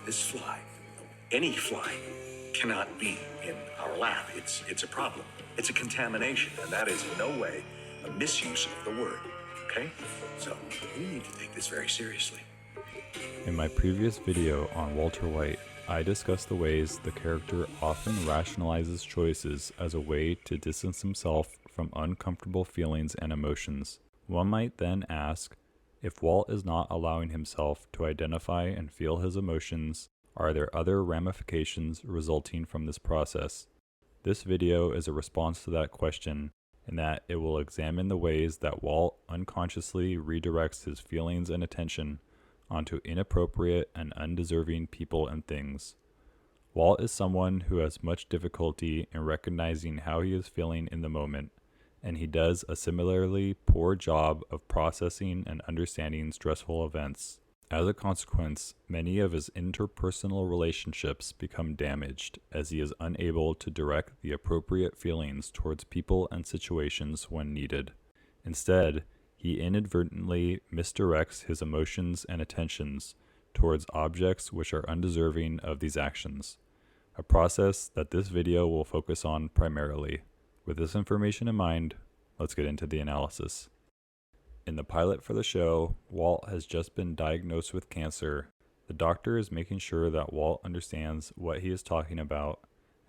This fly, any fly, cannot be in our lab. It's a problem. It's a contamination, and that is in no way a misuse of the word. Okay? So we need to take this very seriously. In my previous video on Walter White, I discussed the ways the character often rationalizes choices as a way to distance himself from uncomfortable feelings and emotions. One might then ask, if Walt is not allowing himself to identify and feel his emotions, are there other ramifications resulting from this process? This video is a response to that question, in that it will examine the ways that Walt unconsciously redirects his feelings and attention onto inappropriate and undeserving people and things. Walt is someone who has much difficulty in recognizing how he is feeling in the moment, and he does a similarly poor job of processing and understanding stressful events. As a consequence, many of his interpersonal relationships become damaged, as he is unable to direct the appropriate feelings towards people and situations when needed. Instead, he inadvertently misdirects his emotions and attentions towards objects which are undeserving of these actions, a process that this video will focus on primarily. With this information in mind, let's get into the analysis. In the pilot for the show, Walt has just been diagnosed with cancer. The doctor is making sure that Walt understands what he is talking about,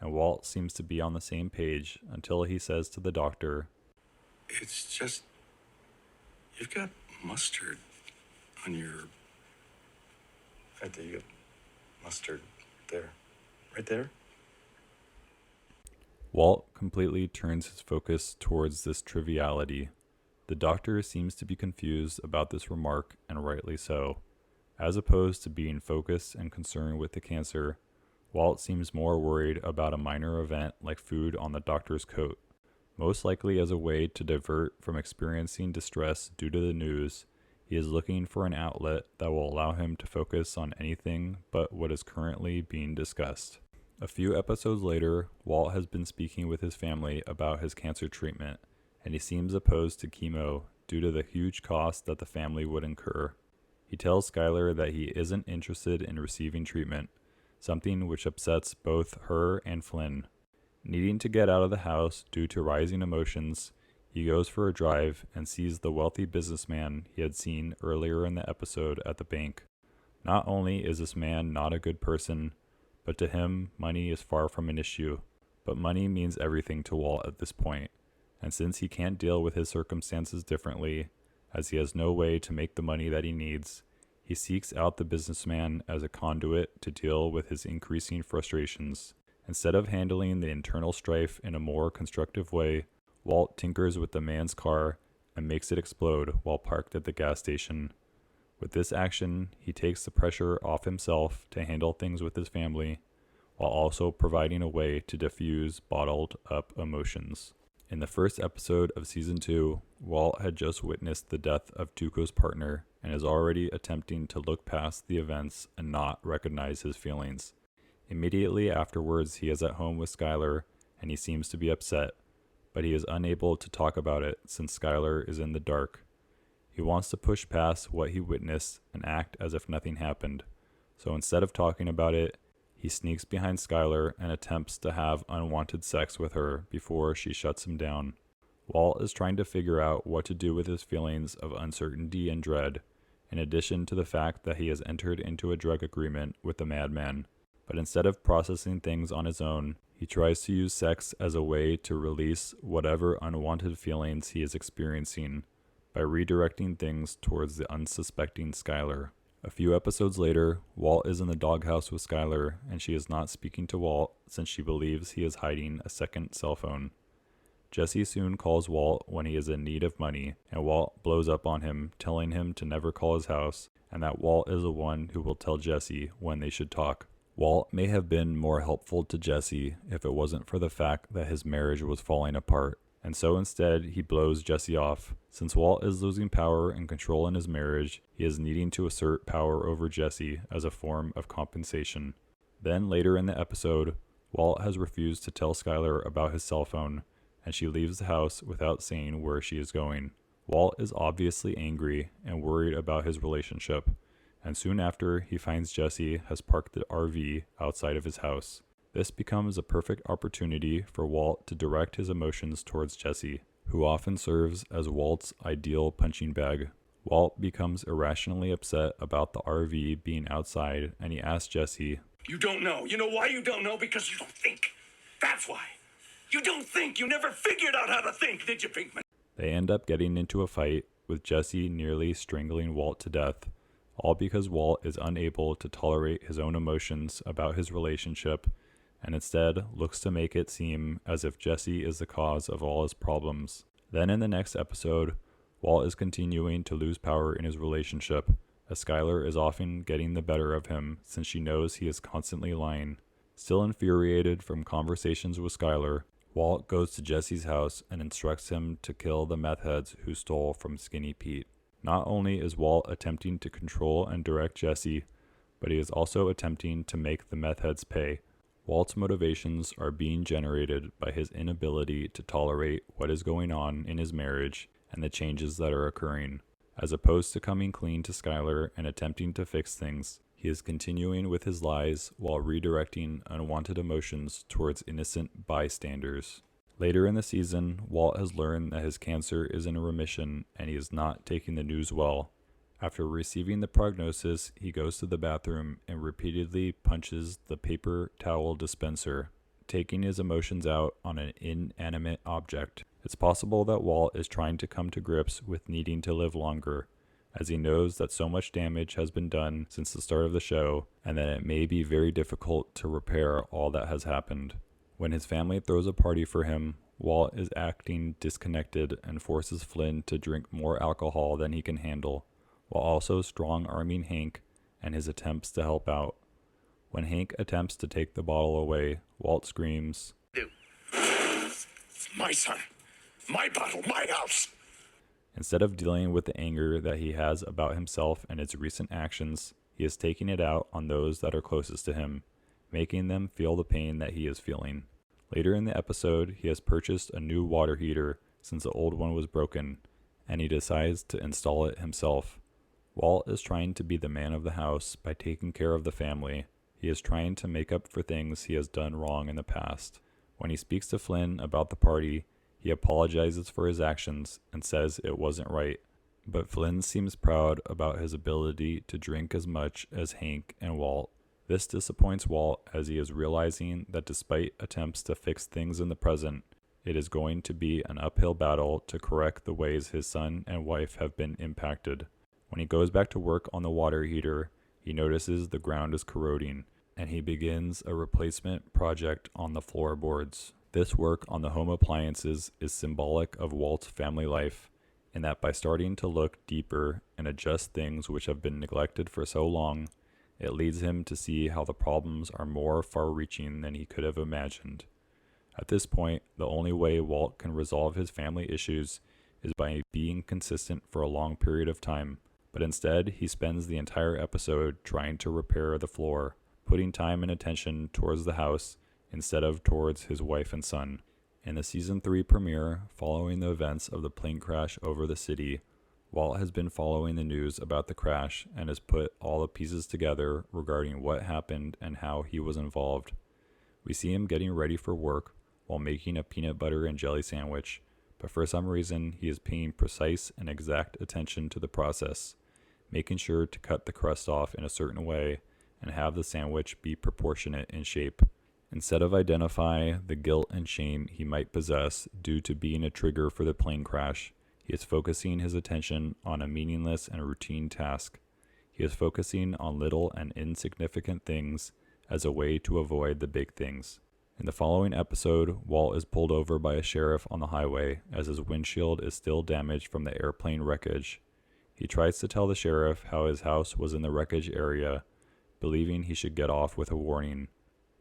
and Walt seems to be on the same page until he says to the doctor, It's just, you've got mustard on your... Right there, you got mustard there. Right there? Walt completely turns his focus towards this triviality. The doctor seems to be confused about this remark, and rightly so. As opposed to being focused and concerned with the cancer, Walt seems more worried about a minor event like food on the doctor's coat. Most likely as a way to divert from experiencing distress due to the news, he is looking for an outlet that will allow him to focus on anything but what is currently being discussed. A few episodes later, Walt has been speaking with his family about his cancer treatment, and he seems opposed to chemo due to the huge cost that the family would incur. He tells Skylar that he isn't interested in receiving treatment, something which upsets both her and Flynn. Needing to get out of the house due to rising emotions, he goes for a drive and sees the wealthy businessman he had seen earlier in the episode at the bank. Not only is this man not a good person, but to him, money is far from an issue. But money means everything to Walt at this point. And since he can't deal with his circumstances differently, as he has no way to make the money that he needs, he seeks out the businessman as a conduit to deal with his increasing frustrations. Instead of handling the internal strife in a more constructive way, Walt tinkers with the man's car and makes it explode while parked at the gas station. With this action, he takes the pressure off himself to handle things with his family, while also providing a way to diffuse bottled up emotions. In the first episode of Season 2, Walt had just witnessed the death of Tuco's partner and is already attempting to look past the events and not recognize his feelings. Immediately afterwards, he is at home with Skylar and he seems to be upset, but he is unable to talk about it since Skylar is in the dark. He wants to push past what he witnessed and act as if nothing happened, so instead of talking about it, he sneaks behind Skylar and attempts to have unwanted sex with her before she shuts him down. Walt is trying to figure out what to do with his feelings of uncertainty and dread, in addition to the fact that he has entered into a drug agreement with the madman. But instead of processing things on his own, he tries to use sex as a way to release whatever unwanted feelings he is experiencing by redirecting things towards the unsuspecting Skylar. A few episodes later, Walt is in the doghouse with Skylar, and she is not speaking to Walt since she believes he is hiding a second cell phone. Jesse soon calls Walt when he is in need of money, and Walt blows up on him, telling him to never call his house, and that Walt is the one who will tell Jesse when they should talk. Walt may have been more helpful to Jesse if it wasn't for the fact that his marriage was falling apart, and so instead he blows Jesse off. Since Walt is losing power and control in his marriage, he is needing to assert power over Jesse as a form of compensation. Then later in the episode, Walt has refused to tell Skylar about his cell phone, and she leaves the house without saying where she is going. Walt is obviously angry and worried about his relationship, and soon after, he finds Jesse has parked the RV outside of his house. This becomes a perfect opportunity for Walt to direct his emotions towards Jesse, who often serves as Walt's ideal punching bag. Walt becomes irrationally upset about the RV being outside, and he asks Jesse, You don't know. You know why you don't know? Because you don't think. That's why. You don't think. You never figured out how to think, did you, Pinkman? They end up getting into a fight, with Jesse nearly strangling Walt to death, all because Walt is unable to tolerate his own emotions about his relationship, and instead looks to make it seem as if Jesse is the cause of all his problems. Then in the next episode, Walt is continuing to lose power in his relationship, as Skylar is often getting the better of him since she knows he is constantly lying. Still infuriated from conversations with Skylar, Walt goes to Jesse's house and instructs him to kill the meth heads who stole from Skinny Pete. Not only is Walt attempting to control and direct Jesse, but he is also attempting to make the meth heads pay. Walt's motivations are being generated by his inability to tolerate what is going on in his marriage and the changes that are occurring. As opposed to coming clean to Skylar and attempting to fix things, he is continuing with his lies while redirecting unwanted emotions towards innocent bystanders. Later in the season, Walt has learned that his cancer is in remission and he is not taking the news well. After receiving the prognosis, he goes to the bathroom and repeatedly punches the paper towel dispenser, taking his emotions out on an inanimate object. It's possible that Walt is trying to come to grips with needing to live longer, as he knows that so much damage has been done since the start of the show, and that it may be very difficult to repair all that has happened. When his family throws a party for him, Walt is acting disconnected and forces Flynn to drink more alcohol than he can handle, while also strong-arming Hank and his attempts to help out. When Hank attempts to take the bottle away, Walt screams, It's my son, my bottle, my house. Instead of dealing with the anger that he has about himself and his recent actions, he is taking it out on those that are closest to him, making them feel the pain that he is feeling. Later in the episode, he has purchased a new water heater since the old one was broken, and he decides to install it himself. Walt is trying to be the man of the house by taking care of the family. He is trying to make up for things he has done wrong in the past. When he speaks to Flynn about the party, he apologizes for his actions and says it wasn't right. But Flynn seems proud about his ability to drink as much as Hank and Walt. This disappoints Walt as he is realizing that despite attempts to fix things in the present, it is going to be an uphill battle to correct the ways his son and wife have been impacted. When he goes back to work on the water heater, he notices the ground is corroding, and he begins a replacement project on the floorboards. This work on the home appliances is symbolic of Walt's family life, in that by starting to look deeper and adjust things which have been neglected for so long, it leads him to see how the problems are more far-reaching than he could have imagined. At this point, the only way Walt can resolve his family issues is by being consistent for a long period of time, but instead he spends the entire episode trying to repair the floor, putting time and attention towards the house instead of towards his wife and son. In the Season 3 premiere, following the events of the plane crash over the city, Walt has been following the news about the crash and has put all the pieces together regarding what happened and how he was involved. We see him getting ready for work while making a peanut butter and jelly sandwich, but for some reason he is paying precise and exact attention to the process, making sure to cut the crust off in a certain way and have the sandwich be proportionate in shape. Instead of identify the guilt and shame he might possess due to being a trigger for the plane crash, he is focusing his attention on a meaningless and routine task. He is focusing on little and insignificant things as a way to avoid the big things. In the following episode, Walt is pulled over by a sheriff on the highway as his windshield is still damaged from the airplane wreckage. He tries to tell the sheriff how his house was in the wreckage area, believing he should get off with a warning.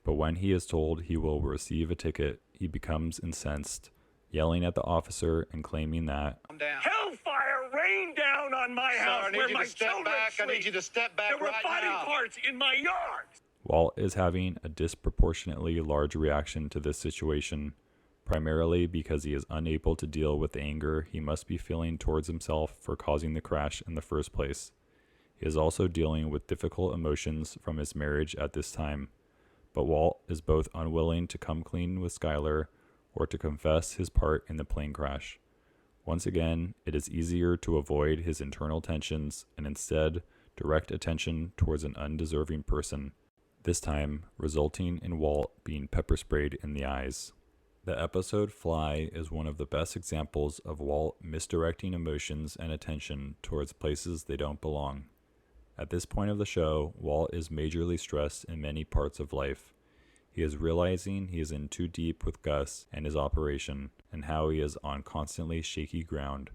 But when he is told he will receive a ticket, he becomes incensed, yelling at the officer and claiming that Hellfire rained down on my house where my children sleep. I need you to step back There were right body now. parts in my yard. Walt is having a disproportionately large reaction to this situation, primarily because he is unable to deal with the anger he must be feeling towards himself for causing the crash in the first place. He is also dealing with difficult emotions from his marriage at this time, but Walt is both unwilling to come clean with Skylar or to confess his part in the plane crash. Once again, it is easier to avoid his internal tensions and instead direct attention towards an undeserving person, this time resulting in Walt being pepper sprayed in the eyes. The episode Fly is one of the best examples of Walt misdirecting emotions and attention towards places they don't belong. At this point of the show, Walt is majorly stressed in many parts of life. He is realizing he is in too deep with Gus and his operation, and how he is on constantly shaky ground.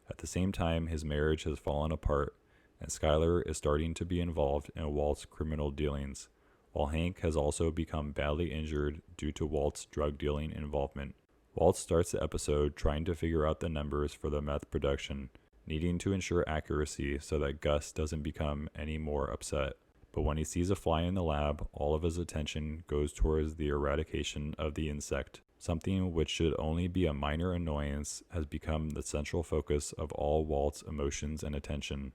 At the same time, his marriage has fallen apart, and Skylar is starting to be involved in Walt's criminal dealings, while Hank has also become badly injured due to Walt's drug dealing involvement. Walt starts the episode trying to figure out the numbers for the meth production, needing to ensure accuracy so that Gus doesn't become any more upset. But when he sees a fly in the lab, all of his attention goes towards the eradication of the insect. Something which should only be a minor annoyance has become the central focus of all Walt's emotions and attention.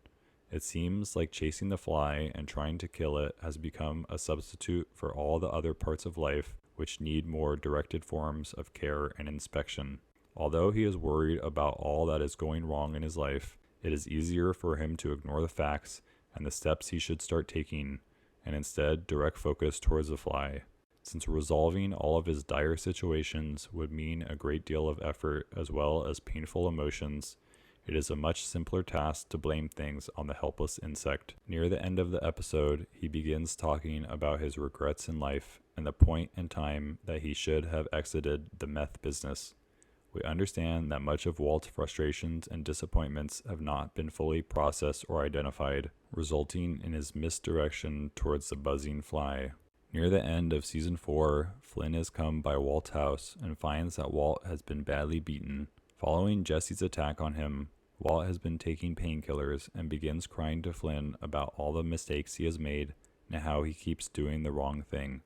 It seems like chasing the fly and trying to kill it has become a substitute for all the other parts of life which need more directed forms of care and inspection. Although he is worried about all that is going wrong in his life, it is easier for him to ignore the facts and the steps he should start taking, and instead direct focus towards the fly. Since resolving all of his dire situations would mean a great deal of effort as well as painful emotions, it is a much simpler task to blame things on the helpless insect. Near the end of the episode, he begins talking about his regrets in life and the point in time that he should have exited the meth business. We understand that much of Walt's frustrations and disappointments have not been fully processed or identified, resulting in his misdirection towards the buzzing fly. Near the end of season 4, Flynn is come by Walt's house and finds that Walt has been badly beaten. Following Jesse's attack on him, Walt has been taking painkillers and begins crying to Flynn about all the mistakes he has made and how he keeps doing the wrong thing.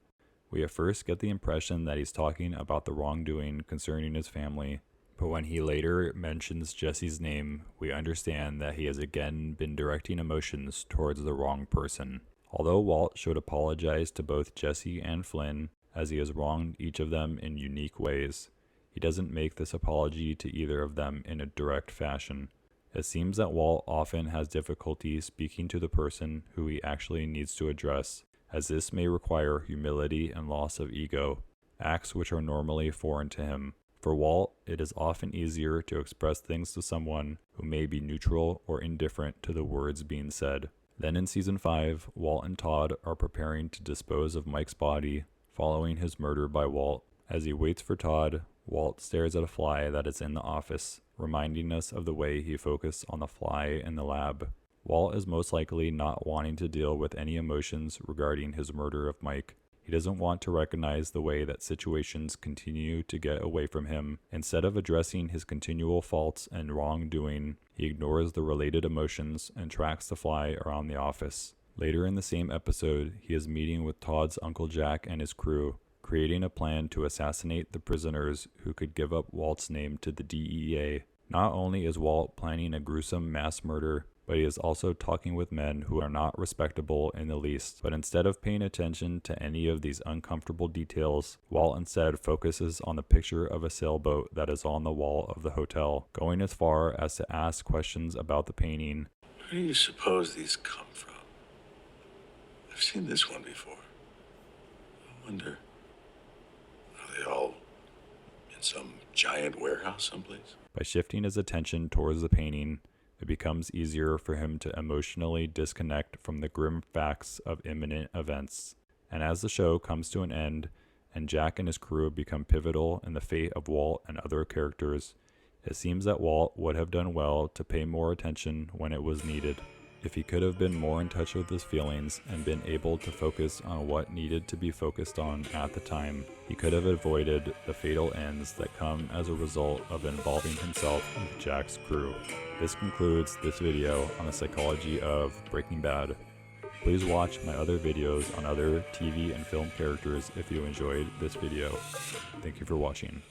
We at first get the impression that he's talking about the wrongdoing concerning his family, but when he later mentions Jesse's name, we understand that he has again been directing emotions towards the wrong person. Although Walt should apologize to both Jesse and Flynn, as he has wronged each of them in unique ways, he doesn't make this apology to either of them in a direct fashion. It seems that Walt often has difficulty speaking to the person who he actually needs to address, as this may require humility and loss of ego, acts which are normally foreign to him. For Walt, it is often easier to express things to someone who may be neutral or indifferent to the words being said. Then in season 5, Walt and Todd are preparing to dispose of Mike's body following his murder by Walt. As he waits for Todd, Walt stares at a fly that is in the office, reminding us of the way he focused on the fly in the lab. Walt is most likely not wanting to deal with any emotions regarding his murder of Mike. He doesn't want to recognize the way that situations continue to get away from him. Instead of addressing his continual faults and wrongdoing, he ignores the related emotions and tracks the fly around the office. Later in the same episode, he is meeting with Todd's Uncle Jack and his crew, creating a plan to assassinate the prisoners who could give up Walt's name to the DEA. Not only is Walt planning a gruesome mass murder, but he is also talking with men who are not respectable in the least. But instead of paying attention to any of these uncomfortable details, Walt instead focuses on the picture of a sailboat that is on the wall of the hotel, going as far as to ask questions about the painting. Where do you suppose these come from? I've seen this one before. I wonder, are they all in some giant warehouse someplace? By shifting his attention towards the painting, it becomes easier for him to emotionally disconnect from the grim facts of imminent events. And as the show comes to an end, and Jack and his crew become pivotal in the fate of Walt and other characters, it seems that Walt would have done well to pay more attention when it was needed. If he could have been more in touch with his feelings and been able to focus on what needed to be focused on at the time, he could have avoided the fatal ends that come as a result of involving himself with Jack's crew. This concludes this video on the psychology of Breaking Bad. Please watch my other videos on other TV and film characters if you enjoyed this video. Thank you for watching.